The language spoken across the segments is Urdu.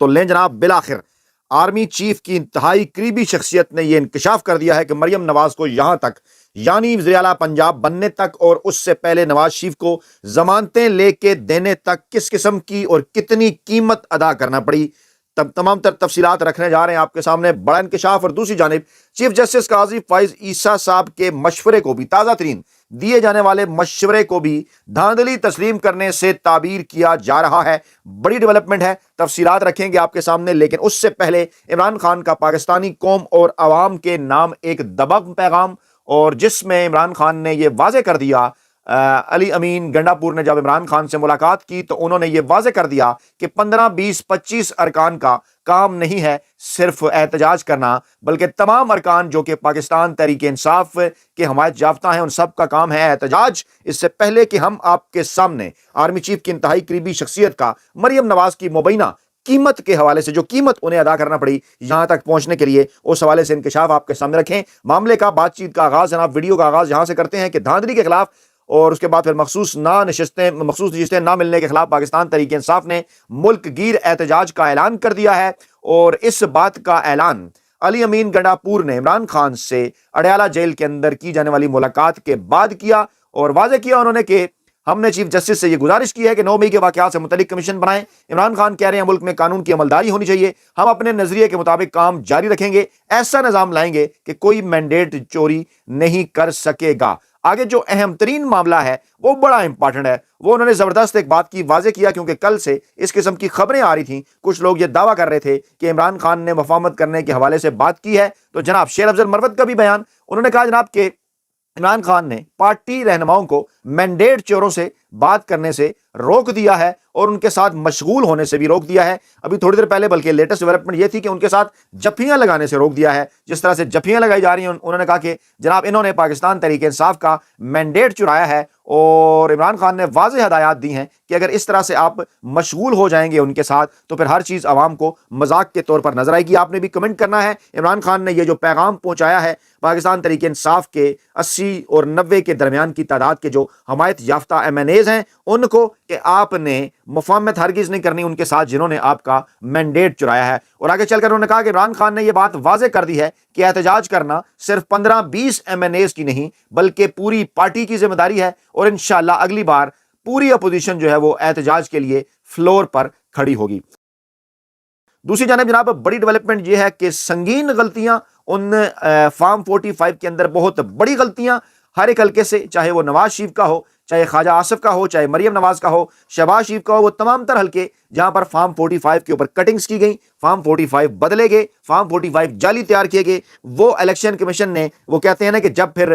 تو لیں جناب، بالآخر آرمی چیف کی انتہائی قریبی شخصیت نے یہ انکشاف کر دیا ہے کہ مریم نواز کو یہاں تک، یعنی وزیر اعلیٰ پنجاب بننے تک اور اس سے پہلے نواز شریف کو ضمانتیں لے کے دینے تک کس قسم کی اور کتنی قیمت ادا کرنا پڑی، تمام تر تفصیلات رکھنے جا رہے ہیں آپ کے سامنے، بڑا انکشاف۔ اور دوسری جانب چیف جسٹس قاضی فائز عیسیٰ صاحب کے مشورے کو بھی، تازہ ترین دیے جانے والے مشورے کو بھی دھاندلی تسلیم کرنے سے تعبیر کیا جا رہا ہے۔ بڑی ڈیولپمنٹ ہے، تفصیلات رکھیں گے آپ کے سامنے، لیکن اس سے پہلے عمران خان کا پاکستانی قوم اور عوام کے نام ایک دبنگ پیغام، اور جس میں عمران خان نے یہ واضح کر دیا، علی امین گنڈا پور نے جب عمران خان سے ملاقات کی تو انہوں نے یہ واضح کر دیا کہ 15 20 25 ارکان کا کام نہیں ہے صرف احتجاج کرنا، بلکہ تمام ارکان جو کہ پاکستان تحریک انصاف کے حمایت یافتہ ہیں ان سب کا کام ہے احتجاج۔ اس سے پہلے کہ ہم آپ کے سامنے آرمی چیف کی انتہائی قریبی شخصیت کا مریم نواز کی مبینہ قیمت کے حوالے سے، جو قیمت انہیں ادا کرنا پڑی یہاں تک پہنچنے کے لیے، اس حوالے سے انکشاف آپ کے سامنے رکھیں۔ معاملے کا، بات چیت کا آغاز جناب، ویڈیو کا آغاز یہاں سے کرتے ہیں کہ دھاندلی کے خلاف اور اس کے بعد پھر مخصوص نشستیں نہ ملنے کے خلاف پاکستان تحریک انصاف نے ملک گیر احتجاج کا اعلان کر دیا ہے، اور اس بات کا اعلان علی امین گنڈا پور نے عمران خان سے اڈیالہ جیل کے اندر کی جانے والی ملاقات کے بعد کیا، اور واضح کیا انہوں نے کہ ہم نے چیف جسٹس سے یہ گزارش کی ہے کہ 9 مئی کے واقعات سے متعلق کمیشن بنائیں۔ عمران خان کہہ رہے ہیں ملک میں قانون کی عملداری ہونی چاہیے، ہم اپنے نظریے کے مطابق کام جاری رکھیں گے، ایسا نظام لائیں گے کہ کوئی مینڈیٹ چوری نہیں کر سکے گا۔ آگے جو اہم ترین معاملہ ہے وہ بڑا امپارٹنٹ ہے، وہ انہوں نے زبردست ایک بات کی واضح کیا، کیونکہ کل سے اس قسم کی خبریں آ رہی تھیں، کچھ لوگ یہ دعویٰ کر رہے تھے کہ عمران خان نے مفاہمت کرنے کے حوالے سے بات کی ہے۔ تو جناب شیر افضل مروت کا بھی بیان، انہوں نے کہا جناب کہ عمران خان نے پارٹی رہنماؤں کو مینڈیٹ چوروں سے بات کرنے سے روک دیا ہے اور ان کے ساتھ مشغول ہونے سے بھی روک دیا ہے۔ ابھی تھوڑی دیر پہلے بلکہ لیٹسٹ ڈیولپمنٹ یہ تھی کہ ان کے ساتھ جفیاں لگانے سے روک دیا ہے۔ جس طرح سے جفیاں لگائی جا رہی ہیں، انہوں نے کہا کہ جناب انہوں نے پاکستان تحریک انصاف کا مینڈیٹ چرایا ہے، اور عمران خان نے واضح ہدایات دی ہیں کہ اگر اس طرح سے آپ مشغول ہو جائیں گے ان کے ساتھ تو پھر ہر چیز عوام کو مذاق کے طور پر نظر آئے گی۔ آپ نے بھی کمنٹ کرنا ہے، عمران خان نے یہ جو پیغام پہنچایا ہے پاکستان تحریک انصاف کے 80 اور 90 کے درمیان کی تعداد کے جو حمایت یافتہ ایم این ایز ہیں ان کو، کہ آپ نے مفاہمت ہرگز نہیں کرنی ان کے ساتھ جنہوں نے آپ کا مینڈیٹ چرایا ہے۔ اور آگے چل کر انہوں نے کہا کہ عمران خان نے یہ بات واضح کر دی ہے کہ احتجاج کرنا صرف 15 20 ایم این ایز کی نہیں بلکہ پوری پارٹی کی ذمہ داری ہے، اور انشاءاللہ اگلی بار پوری اپوزیشن جو ہے وہ احتجاج کے لیے فلور پر کھڑی ہوگی۔ دوسری جانب جناب بڑی ڈیولپمنٹ یہ ہے کہ سنگین غلطیاں ان فارم 45 کے اندر، بہت بڑی غلطیاں ہر ایک حلقے سے، چاہے وہ نواز شریف کا ہو، چاہے خواجہ آصف کا ہو، چاہے مریم نواز کا ہو، شہباز شریف کا ہو، وہ تمام تر حلقے جہاں پر فارم 45 کے اوپر کٹنگز کی گئیں، فارم 45 بدلے گئے، فارم 45 جعلی تیار کیے گئے، وہ الیکشن کمیشن نے، وہ کہتے ہیں نا کہ جب پھر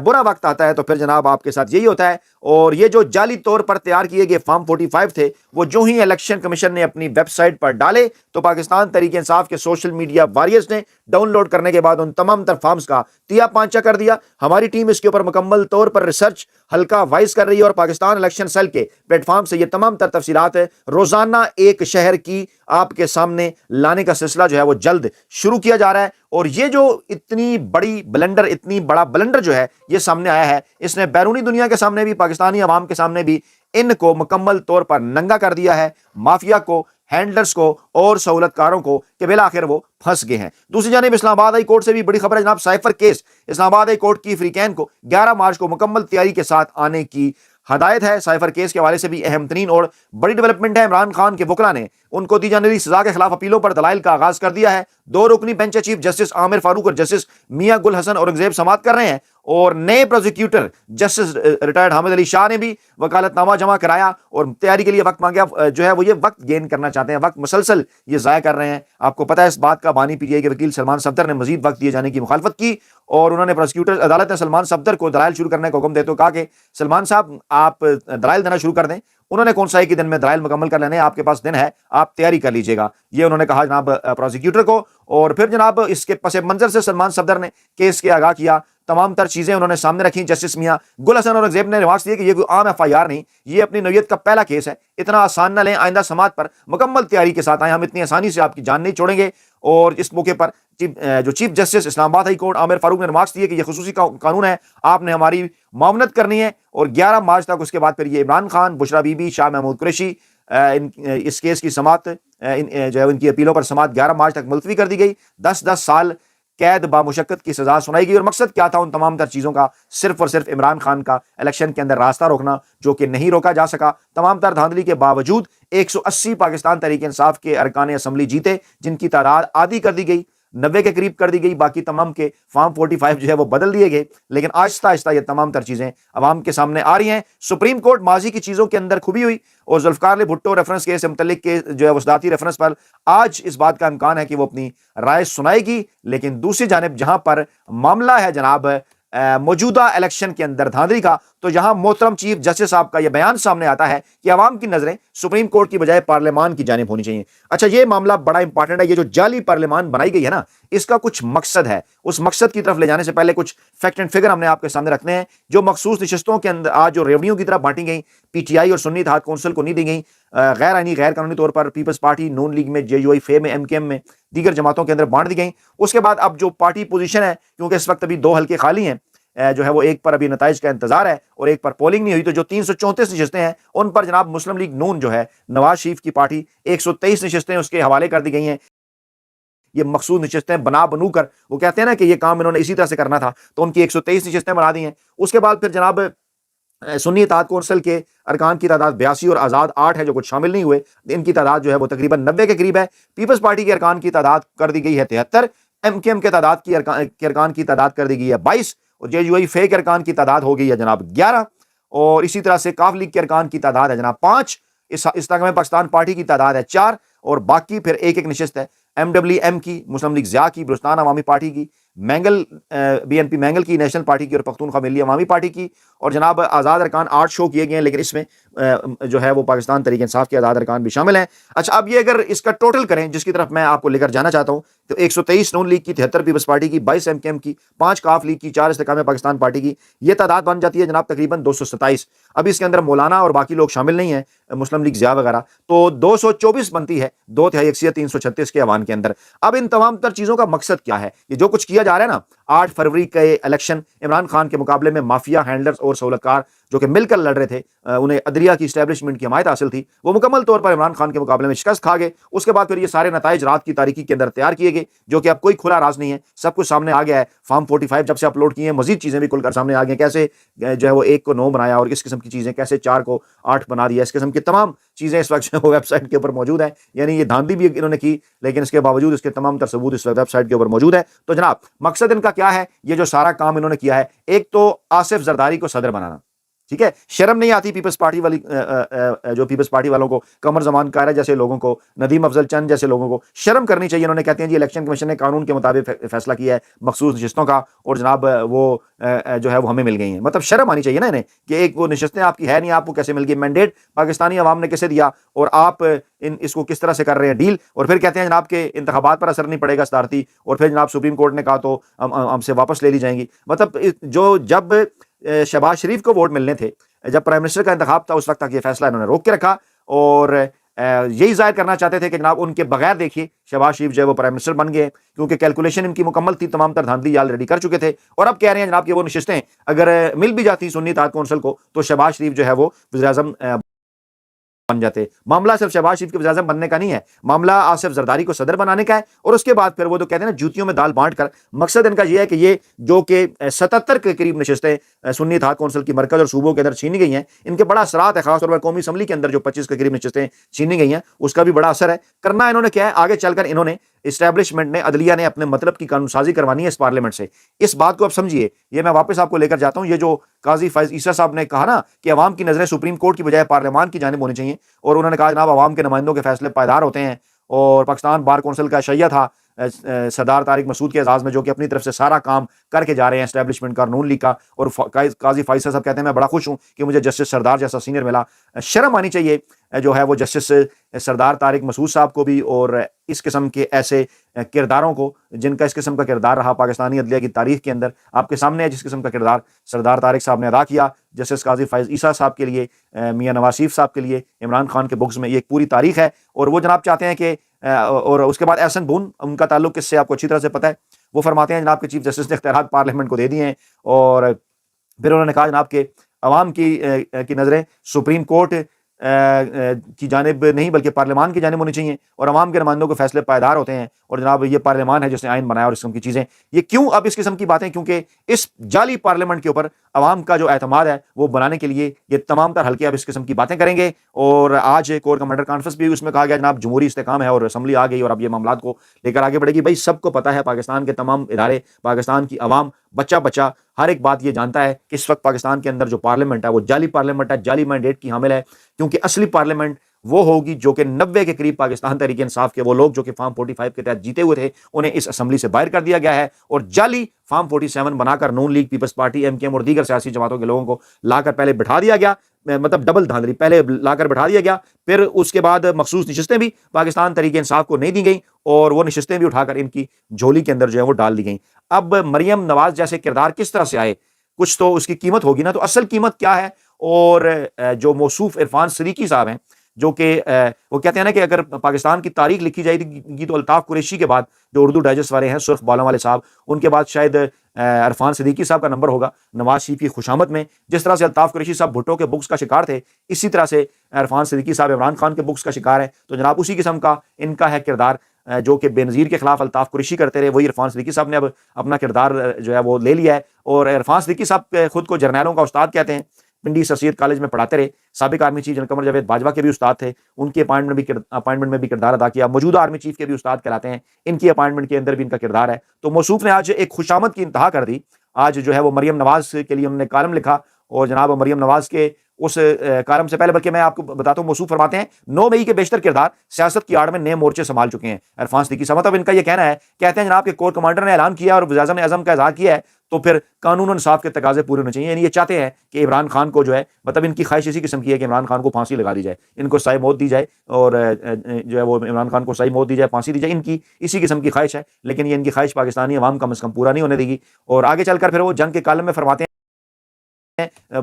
برا وقت آتا ہے تو پھر جناب آپ کے ساتھ یہی ہوتا ہے، اور یہ جو جعلی طور پر تیار کیے گئے فارم 45 تھے وہ جو ہی الیکشن کمیشن نے اپنی ویب سائٹ پر ڈالے تو پاکستان تحریک انصاف کے سوشل میڈیا واریئرز نے ڈاؤن لوڈ کرنے کے بعد ان تمام تر فارمز کا تیا پانچا کر دیا۔ ہماری ٹیم اس کے اوپر مکمل طور پر ریسرچ حلقہ وائز کر رہی ہے، اور پاکستان الیکشن سیل کے پلیٹ فارم سے یہ تمام تر تفصیلات روزانہ ایک شہر کی آپ کے سامنے لانے کا سلسلہ جو ہے وہ جلد شروع کیا جا رہا ہے۔ اور یہ جو اتنی بڑا بلنڈر جو ہے یہ سامنے آیا ہے، اس نے بیرونی دنیا کے سامنے بھی، پاکستانی عوام کے سامنے بھی ان کو مکمل طور پر ننگا کر دیا ہے، مافیا کو، ہینڈلرز کو اور سہولت کاروں کو، کہ بالآخر وہ پھنس گئے ہیں۔ دوسری جانب اسلام آباد ہائی کورٹ سے بھی بڑی خبر ہے جناب، سائفر کیس اسلام آباد ہائی کورٹ کی فریقین کو 11 مارچ کو مکمل تیاری کے ساتھ آنے کی ہدایت ہے۔ سائفر کیس کے حوالے سے بھی اہم ترین اور بڑی ڈیولپمنٹ ہے، عمران خان کے وکلاء نے ان کو دی جانے والی سزا کے خلاف اپیلوں پر دلائل کا آغاز کر دیا ہے۔ 2 رکنی بینچ ہے، چیف جسٹس عامر فاروق اور جسٹس میاں گل حسن اورنگزیب سماعت کر رہے ہیں، اور نئے prosecutor justice retired Hamid Ali Shah نے بھی وکالت نامہ جمع کرایا اور تیاری کے لیے وقت مانگا، جو ہے وہ یہ وقت گین کرنا چاہتے ہیں، وقت مسلسل یہ ضائع کر رہے ہیں۔ آپ کو پتہ ہے اس بات کا بانی پی ٹی آئی کے وکیل سلمان صفدر نے مزید وقت دیے جانے کی مخالفت کی، اور انہوں نے پروسیکیوٹر عدالت نے سلمان صفدر کو دلائل شروع کرنے کا حکم دیتے ہوئے کہا کہ سلمان صاحب آپ دلائل دینا شروع کر دیں۔ انہوں نے کون سا ایک ہی دن میں دلائل مکمل کر لینے، آپ کے پاس دن ہے، آپ تیاری کر لیجئے گا، یہ انہوں نے کہا جناب پروسیکیوٹر کو۔ اور پھر جناب اس کے پس منظر سے سلمان صفدر نے کیس کے آگاہ کیا، تمام تر چیزیں انہوں نے سامنے رکھی۔ جسٹس میاں گل حسن اورنگزیب نے ریمارکس دیے کہ یہ کوئی عام ایف آئی آر نہیں، یہ اپنی نوعیت کا پہلا کیس ہے، اتنا آسان نہ لیں، آئندہ سماعت پر مکمل تیاری کے ساتھ آئیں، ہم اتنی آسانی سے آپ کی جان نہیں چھوڑیں گے۔ اور اس موقع پر جو چیف جسٹس اسلام آباد ہائی کورٹ عامر فاروق نے ریمارکس دیے کہ یہ خصوصی قانون ہے، آپ نے ہماری معاونت کرنی ہے، اور 11 مارچ تک اس کے بعد پھر یہ عمران خان، بشرا بی بی، شاہ محمود قریشی، اس کیس کی سماعت جو ہے ان کی اپیلوں پر سماعت 11 مارچ تک ملتوی کر دی گئی. 10 سال قید بامشقت کی سزا سنائی گئی. اور مقصد کیا تھا ان تمام تر چیزوں کا؟ صرف اور صرف عمران خان کا الیکشن کے اندر راستہ روکنا، جو کہ نہیں روکا جا سکا. تمام تر دھاندلی کے باوجود 180 پاکستان تحریک انصاف کے ارکان اسمبلی جیتے، جن کی تعداد آدھی کر دی گئی، 90 کے قریب کر دی گئی. باقی تمام کے فارم 45 جو ہے وہ بدل دیے گئے. لیکن آہستہ آہستہ یہ تمام تر چیزیں عوام کے سامنے آ رہی ہیں. سپریم کورٹ ماضی کی چیزوں کے اندر کھبی ہوئی، اور ذوالفقار علی بھٹو ریفرنس کیس سے متعلق کے جو ہے وسداتی ریفرنس پر آج اس بات کا امکان ہے کہ وہ اپنی رائے سنائے گی. لیکن دوسری جانب جہاں پر معاملہ ہے جناب موجودہ الیکشن کے اندر دھاندلی کا، تو یہاں محترم چیف جسٹس صاحب کا یہ بیان سامنے آتا ہے کہ عوام کی نظریں سپریم کورٹ کی بجائے پارلیمان کی جانب ہونی چاہیے. اچھا، یہ معاملہ بڑا امپارٹنٹ ہے. یہ جو جعلی پارلیمان بنائی گئی ہے نا، اس کا کچھ مقصد ہے. اس مقصد کی طرف لے جانے سے پہلے کچھ فیکٹ اینڈ فگر ہم نے آپ کے سامنے رکھنے ہیں. جو مخصوص نشستوں کے اندر آج جو ریونیو کی طرف بانٹی گئیں، پی ٹی آئی اور سنی اتحاد کونسل کو نہیں دی گئیں، غیر آئینی غیر قانونی طور پر پیپلز پارٹی، نون لیگ میں، جے یو آئی، فے میں، ایم کے ایم میں، دیگر جماعتوں کے اندر بانٹ دی گئیں. اس کے بعد اب جو پارٹی پوزیشن ہے، کیونکہ اس وقت ابھی 2 حلقے خالی ہیں، جو ہے وہ ایک پر ابھی نتائج کا انتظار ہے اور ایک پر پولنگ نہیں ہوئی، تو جو 334 نشستیں ہیں ان پر جناب مسلم لیگ نون جو ہے نواز شریف کی پارٹی 123 نشستیں اس کے حوالے کر دی گئی ہیں. یہ مخصوص نشستیں بنو کر، وہ کہتے ہیں نا کہ یہ کام انہوں نے اسی طرح سے کرنا تھا، تو ان کی 123 نشستیں بنا دی ہیں. اس کے بعد پھر جناب سنی اتحاد کونسل کے ارکان کی تعداد 82 اور آزاد 8 ہے جو کچھ شامل نہیں ہوئے. ان کی تعداد جو ہے وہ تقریباً 90 کے قریب ہے. پیپلز پارٹی کے ارکان کی تعداد کر دی گئی ہے 73. ایم کے ایم کے تعداد کی ارکان کی تعداد کر دی گئی ہے 22. اور جے یو آئی فے کے ارکان کی تعداد ہو گئی ہے جناب 11. اور اسی طرح سے کاف لیگ کے ارکان کی تعداد ہے جناب 5. استقامت پاکستان پارٹی کی تعداد ہے 4. اور باقی پھر ایک نشست ہے ایم ڈبلیو ایم کی، مسلم لیگ ضیاء کی، بلوچستان عوامی پارٹی کی، Mengal B N P Mengal کی، نیشنل پارٹی کی، اور پختونخوا ملی عوامی پارٹی کی. اور جناب آزاد ارکان 8 شو کیے گئے ہیں، لیکن اس میں جو ہے وہ پاکستان تحریک انصاف کے آزاد ارکان بھی شامل ہیں. اچھا، اب یہ اگر اس کا ٹوٹل کریں، جس کی طرف میں آپ کو لے کر جانا چاہتا ہوں، تو 123 نون لیگ کی، 73 پیپلز پارٹی کی، 22 ایم کے ایم کی، 5 کاف لیگ کی، 4 استقامت پاکستان پارٹی کی، یہ تعداد بن جاتی ہے جناب تقریباً 227. اب اس کے اندر مولانا اور باقی لوگ شامل نہیں ہیں، مسلم لیگ ضیاء وغیرہ، تو 224 بنتی ہے 2/3 اکثریت 336 کے ایوان کے اندر. اب ان تمام تر چیزوں کا مقصد کیا ہے؟ یہ جو کچھ کیا جا رہا ہے نا، 8 فروری کے الیکشن عمران خان کے مقابلے میں مافیا ہینڈلرز اور سہولتکار جو کہ مل کر لڑ رہے تھے، انہیں عدلیہ کی اسٹیبلشمنٹ کی حمایت حاصل تھی، وہ مکمل طور پر عمران خان کے مقابلے میں شکست کھا گئے. اس کے بعد پھر یہ سارے نتائج رات کی تاریکی کے اندر تیار کیے گئے، جو کہ اب کوئی کھلا راز نہیں ہے، سب کچھ سامنے آ گیا ہے. فارم 45 جب سے اپلوڈ کیے ہیں، مزید چیزیں بھی کھل کر سامنے آ گئی ہیں، کیسے جو ہے وہ 1 کو 9 بنایا، اور اس قسم کی چیزیں کیسے 4 کو 8 بنا دیا. اس قسم کی تمام چیزیں اس وقت ویب سائٹ کے اوپر موجود ہیں. یعنی یہ دھاندلی بھی انہوں نے کی، لیکن اس کے باوجود اس کے تمام تر ثبوت اس ویب سائٹ کے اوپر موجود ہے. تو جناب مقصد ان کا کیا ہے؟ یہ جو سارا کام انہوں نے کیا ہے، ایک تو آصف زرداری کو صدر بنانا. ٹھیک ہے، شرم نہیں آتی پیپلز پارٹی والی جو پیپلز پارٹی والوں کو، قمر زمان کائرہ جیسے لوگوں کو، ندیم افضل چند جیسے لوگوں کو شرم کرنی چاہیے. انہوں نے کہتے ہیں جی الیکشن کمیشن نے قانون کے مطابق فیصلہ کیا ہے مخصوص نشستوں کا، اور جناب وہ جو ہے وہ ہمیں مل گئی ہیں. مطلب شرم آنی چاہیے نا انہیں کہ ایک وہ نشستیں آپ کی ہے نہیں، آپ کو کیسے مل گئی؟ مینڈیٹ پاکستانی عوام نے کیسے دیا، اور آپ اس کو کس طرح سے کر رہے ہیں ڈیل؟ اور پھر کہتے ہیں جناب کہ انتخابات پر اثر نہیں پڑے گا صدارتی، اور پھر جناب سپریم کورٹ نے کہا تو ہم سے واپس لے لی جائیں گی. مطلب جب شہباز شریف کو ووٹ ملنے تھے، جب پرائم منسٹر کا انتخاب تھا، اس وقت تک یہ فیصلہ انہوں نے روک کے رکھا، اور یہی ظاہر کرنا چاہتے تھے کہ جناب ان کے بغیر دیکھیے شہباز شریف جو ہے وہ پرائم منسٹر بن گئے، کیونکہ کیلکولیشن ان کی مکمل تھی، تمام تر دھاندلی آلریڈی کر چکے تھے. اور اب کہہ رہے ہیں جناب کہ وہ نشستیں اگر مل بھی جاتی سنی اتحاد کونسل کو، تو شہباز شریف جو ہے وہ وزیر اعظم بن جاتے. معاملہ صرف شہباز شریف کے وزیر اعظم بننے کا نہیں ہے، معاملہ آصف زرداری کو صدر بنانے کا ہے. اور اس کے بعد پھر وہ جو کہتے ہیں نا جوتیوں میں دال بانٹ کر، مقصد ان کا یہ ہے کہ یہ جو کہ 77 کے قریب نشستیں سنی اتحاد کونسل کی مرکز اور صوبوں کے اندر چھینی گئی ہیں، ان کے بڑا اثرات ہے، خاص طور پر قومی اسمبلی کے اندر جو 25 کے قریب نشستیں چھینی گئی ہیں، اس کا بھی بڑا اثر ہے. کرنا انہوں نے کیا ہے؟ آگے چل کر انہوں نے اسٹیبلشمنٹ نے، عدلیہ نے اپنے مطلب کی قانون سازی کروانی ہے اس پارلیمنٹ سے. اس بات کو اب سمجھیے، یہ میں واپس آپ کو لے کر جاتا ہوں. یہ جو قاضی فائز عیسیٰ صاحب نے کہا نا کہ عوام کی نظریں سپریم کورٹ کی بجائے پارلیمان کی جانب ہونی چاہیے، اور انہوں نے کہا جناب عوام کے نمائندوں کے فیصلے پائیدار ہوتے ہیں. اور پاکستان بار کونسل کا شیعہ تھا سردار طارق مسعود کے اعزاز میں، جو کہ اپنی طرف سے سارا کام کر کے جا رہے ہیں اسٹیبلشمنٹ کا، نون لیگ کا. اور قاضی فائز صاحب کہتے ہیں میں بڑا خوش ہوں کہ مجھے جسٹس سردار جیسا سینئر ملا. شرم آنی چاہیے جو ہے وہ جسٹس سردار طارق مسعود صاحب کو بھی، اور اس قسم کے ایسے کرداروں کو جن کا اس قسم کا کردار رہا پاکستانی عدلیہ کی تاریخ کے اندر. آپ کے سامنے ہے جس قسم کا کردار سردار طارق صاحب نے ادا کیا جسٹس قاضی فائز عیسیٰ صاحب کے لیے، میاں نواز شریف صاحب کے لیے، عمران خان کے بغض میں. یہ ایک پوری تاریخ ہے، اور وہ جناب چاہتے ہیں کہ اور اس کے بعد احسن بون، ان کا تعلق کس سے آپ کو اچھی طرح سے پتہ ہے. وہ فرماتے ہیں جناب کہ چیف جسٹس نے اختیارات پارلیمنٹ کو دے دیے ہیں، اور پھر انہوں نے کہا جناب کہ عوام کی نظریں سپریم کورٹ کی جانب نہیں بلکہ پارلیمان کی جانب ہونی چاہیے، اور عوام کے نمائندوں کے فیصلے پائیدار ہوتے ہیں، اور جناب یہ پارلیمان ہے جس نے آئین بنایا اور اس قسم کی چیزیں. یہ کیوں اب اس قسم کی باتیں؟ کیونکہ اس جعلی پارلیمنٹ کے اوپر عوام کا جو اعتماد ہے وہ بنانے کے لیے یہ تمام تر حلقے اب اس قسم کی باتیں کریں گے. اور آج کور کمانڈر کانفرنس بھی اس میں کہا گیا جناب جمہوری استحکام ہے اور اسمبلی آ گئی اور اب یہ معاملات کو لے کر آگے بڑھے گی. بھائی سب کو پتا ہے، پاکستان کے تمام ادارے، پاکستان کی عوام، بچہ بچہ ہر ایک بات یہ جانتا ہے کہ اس وقت پاکستان کے اندر جو پارلیمنٹ ہے وہ جعلی پارلیمنٹ ہے، جعلی مینڈیٹ کی حامل ہے. کیونکہ اصلی پارلیمنٹ وہ ہوگی جو کہ 90 کے قریب پاکستان تحریک انصاف کے وہ لوگ جو کہ فارم 45 کے تحت جیتے ہوئے تھے انہیں اس اسمبلی سے باہر کر دیا گیا ہے، اور جعلی فارم 47 بنا کر Noon League, Peoples Party, M Q M اور دیگر سیاسی جماعتوں کے لوگوں کو لا کر پہلے بٹھا دیا گیا. مطلب ڈبل دھاندلی، پہلے لا کر بٹھا دیا گیا، پھر اس کے بعد مخصوص نشستیں بھی پاکستان تحریک انصاف کو نہیں دی گئیں، اور وہ نشستیں بھی اٹھا کر ان کی جھولی کے اندر جو ہے وہ ڈال دی گئیں. اب مریم نواز جیسے کردار کس طرح سے آئے؟ کچھ تو اس کی قیمت ہوگی نا. تو اصل قیمت کیا ہے؟ اور جو موصوف عرفان صدیقی صاحب ہیں، جو کہ وہ کہتے ہیں نا کہ اگر پاکستان کی تاریخ لکھی جائے گی تو الطاف قریشی کے بعد جو اردو ڈائجسٹ والے ہیں، سرخ بالوں والے صاحب، ان کے بعد شاید عرفان صدیقی صاحب کا نمبر ہوگا نواز شریف کی خوشامد میں. جس طرح سے الطاف قریشی صاحب بھٹو کے بکس کا شکار تھے، اسی طرح سے عرفان صدیقی صاحب عمران خان کے بکس کا شکار ہے. تو جناب اسی قسم کا ان کا ہے کردار، جو کہ بے نظیر کے خلاف الطاف قریشی کرتے رہے، وہی عرفان صدیقی صاحب نے اب اپنا کردار جو ہے وہ لے لیا ہے. اور عرفان صدیقی صاحب خود کو جرنیلوں کا استاد کہتے ہیں، پنڈی سر سید کالج میں پڑھاتے رہے، سابق army chief general Qamar Javed Bajwa کے بھی استاد تھے، ان کی اپائنٹمنٹ میں بھی کردار ادا کیا. موجودہ آرمی چیف کے بھی استاد کہلاتے ہیں، ان کی اپائنٹمنٹ کے اندر بھی ان کا کردار ہے. تو موصوف نے آج ایک خوشامد کی انتہا کر دی. آج جو ہے وہ مریم نواز کے لیے انہوں نے کالم لکھا، اور جناب مریم نواز کے اس کالم سے پہلے بلکہ میں آپ کو بتاتا ہوں، موصوف فرماتے ہیں 9 مئی کے بیشتر کردار سیاست کی آڑ میں نئے مورچے سنبھال چکے ہیں عرفان صدیقی صاحب. مطلب ان کا یہ کہنا ہے، کہتے ہیں جناب کہ کور کمانڈر نے اعلان کیا اور وزیر اعظم نے عزم کا اظہار کیا ہے تو پھر قانون و انصاف کے تقاضے پورے ہونے چاہیے. یعنی یہ چاہتے ہیں کہ عمران خان کو جو ہے، مطلب ان کی خواہش اسی قسم کی ہے کہ عمران خان کو پھانسی لگا دی جائے، ان کو سائے موت دی جائے، اور جو ہے وہ عمران خان کو سائے موت دی جائے، پھانسی دی جائے. ان کی اسی قسم کی خواہش ہے، لیکن یہ ان کی خواہش پاکستانی عوام کم از کم پورا نہیں ہونے دے گی. اور آگے چل کر پھر وہ جنگ کے کالم میں فرماتے ہیں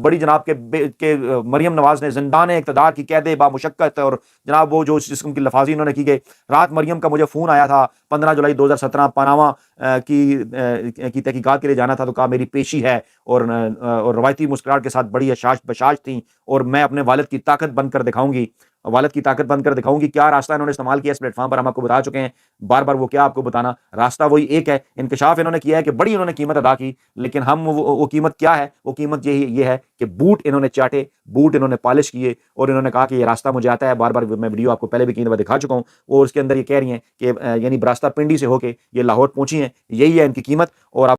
بڑی جناب کہ مریم نواز نے زندان اقتدار کی قید با مشقت، اور جناب وہ جو جسم کی لفاظی انہوں نے کی گئی، رات مریم کا مجھے فون آیا تھا 15 جولائی 2017، پاناما کی تحقیقات کے لیے جانا تھا، تو کہا میری پیشی ہے، اور روایتی مسکراہٹ کے ساتھ بڑی بشاش تھیں، اور میں اپنے والد کی طاقت بن کر دکھاؤں گی، والد کی طاقت بن کر دکھاؤں گی. کیا راستہ انہوں نے استعمال کیا اس پلیٹ فارم پر ہم آپ کو بتا چکے ہیں بار بار، وہ کیا آپ کو بتانا، راستہ وہی ایک ہے. انکشاف انہوں نے کیا ہے کہ بڑی انہوں نے قیمت ادا کی، لیکن ہم وہ قیمت کیا ہے؟ وہ قیمت یہ ہے کہ بوٹ انہوں نے چاٹے، بوٹ انہوں نے پالش کیے، اور انہوں نے کہا کہ یہ راستہ مجھے آتا ہے. بار بار میں ویڈیو آپ کو پہلے بھی کئی دفعہ دکھا چکا ہوں، اور اس کے اندر یہ کہہ رہی ہیں کہ یعنی براستہ پنڈی سے ہو کے یہ لاہور پہنچی ہیں، یہی ہے ان کی قیمت. اور آپ